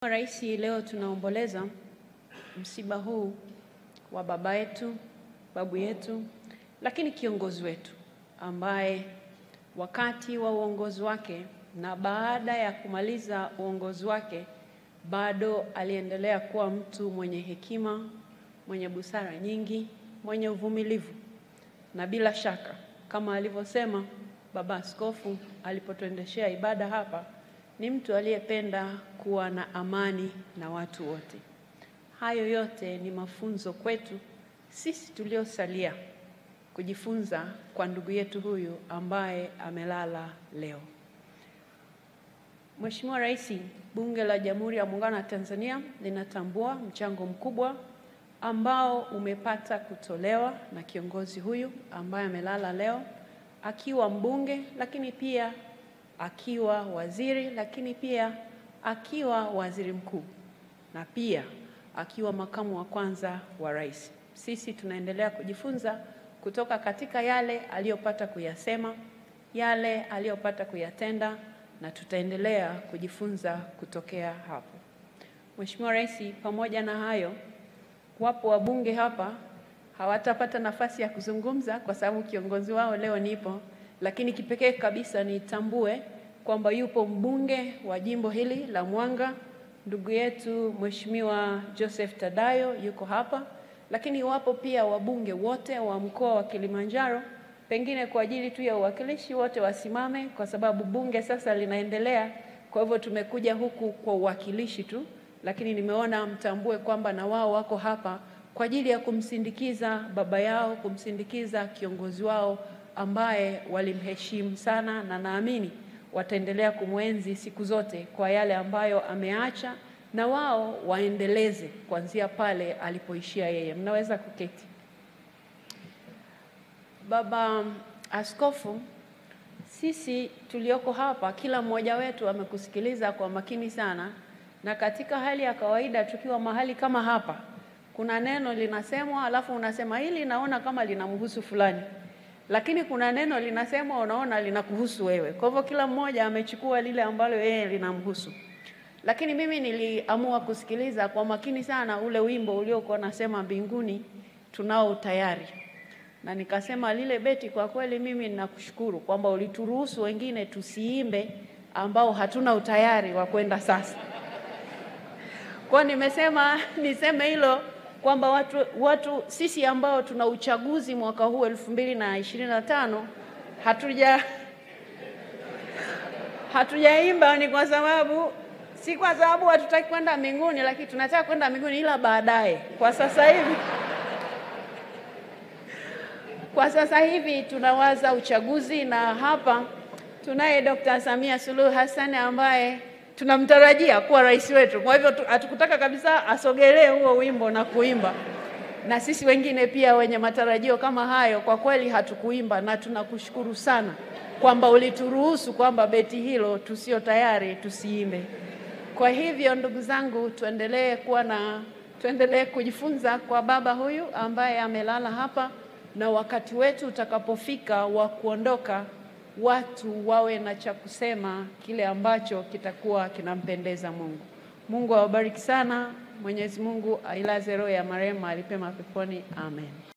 Rais, leo tunaomboleza msiba huu wa baba yetu, babu yetu, lakini kiongozi wetu ambaye wakati wa uongozi wake na baada ya kumaliza uongozi wake bado aliendelea kuwa mtu mwenye hekima, mwenye busara nyingi, mwenye uvumilivu. Na bila shaka kama alivyosema baba askofu alipotuendeshea ibada hapa, ni mtu aliyependa kuwa na amani na watu wote. Hayo yote ni mafunzo kwetu sisi tuliosalia kujifunza kwa ndugu yetu huyu ambaye amelala leo. Mheshimiwa Rais, Bunge la Jamhuri ya Muungano wa Tanzania linatambua mchango mkubwa ambao umepata kutolewa na kiongozi huyu ambaye amelala leo, akiwa mbunge, lakini pia akiwa waziri, lakini pia akiwa waziri mkuu, na pia akiwa makamu wa kwanza wa rais. Sisi tunaendelea kujifunza kutoka katika yale aliyopata kuyasema, yale aliyopata kuyatenda, na tutaendelea kujifunza kutokea hapo. Mheshimiwa Rais, pamoja na hayo, wapo wabunge hapa hawatapata nafasi ya kuzungumza kwa sababu kiongozi wao leo nipo, lakini kipekee kabisa nitambue kwamba yupo mbunge wa jimbo hili la Mwanga, ndugu yetu Mheshimiwa Joseph Tadayo yuko hapa, lakini wapo pia wabunge wote wa mkoa wa Kilimanjaro. Pengine kwa ajili tu ya uwakilishi wote wasimame kwa sababu bunge sasa linaendelea, kwa hivyo tumekuja huku kwa uwakilishi tu, lakini nimeona mtambue kwamba na wao wako hapa kwa ajili ya kumsindikiza baba yao, kumsindikiza kiongozi wao ambaye walimheshimu sana, na naamini wataendelea kumwenzi siku zote kwa yale ambayo ameacha, na wao waendeleze kuanzia pale alipoishia yeye. Mnaweza kuketi. Baba Askofu, sisi tulioko hapa kila mmoja wetu amekusikiliza kwa makini sana, na katika hali ya kawaida tukiwa mahali kama hapa, kuna neno linasemwa alafu unasema hili naona kama linamhusu fulani, lakini kuna neno linasemwa unaona linakuhusu wewe. Kwa hivyo kila mmoja amechukua lile ambalo yeye linamhusu. Lakini mimi niliamua kusikiliza kwa makini sana ule wimbo uliokuwa unasema mbinguni tunao utayari. Na nikasema lile beti, kwa kweli mimi ninakushukuru kwamba ulituruhusu wengine tusiimbe ambao hatuna utayari wa kwenda sasa. Kwa nimesema niseme hilo kwamba watu sisi ambao tuna uchaguzi mwaka huu 2025 hatujaimba ni kwa sababu si kwa sababu hatutaki kwenda mbinguni, lakini tunataka kwenda mbinguni ila baadaye. Kwa sasa hivi tunawaza uchaguzi, na hapa tunaye Dr. Samia Suluhu Hassan ambaye tunamtarajia kuwa rais wetu. Kwa hivyo hatukutaka kabisa asogelee huo wimbo na kuimba. Na sisi wengine pia wenye matarajio kama hayo kwa kweli hatukuimba, na tunakushukuru sana kwamba ulituruhusu kwamba beti hilo tusio tayari tusiimbe. Kwa hivyo ndugu zangu, tuendelee kujifunza kwa baba huyu ambaye amelala hapa, na wakati wetu utakapofika wa kuondoka, watu wawe na cha kusema kile ambacho kitakuwa kinampendeza Mungu. Mungu awabariki sana. Mwenyezi Mungu ailaze roho ya marehemu mahali pema peponi. Amen.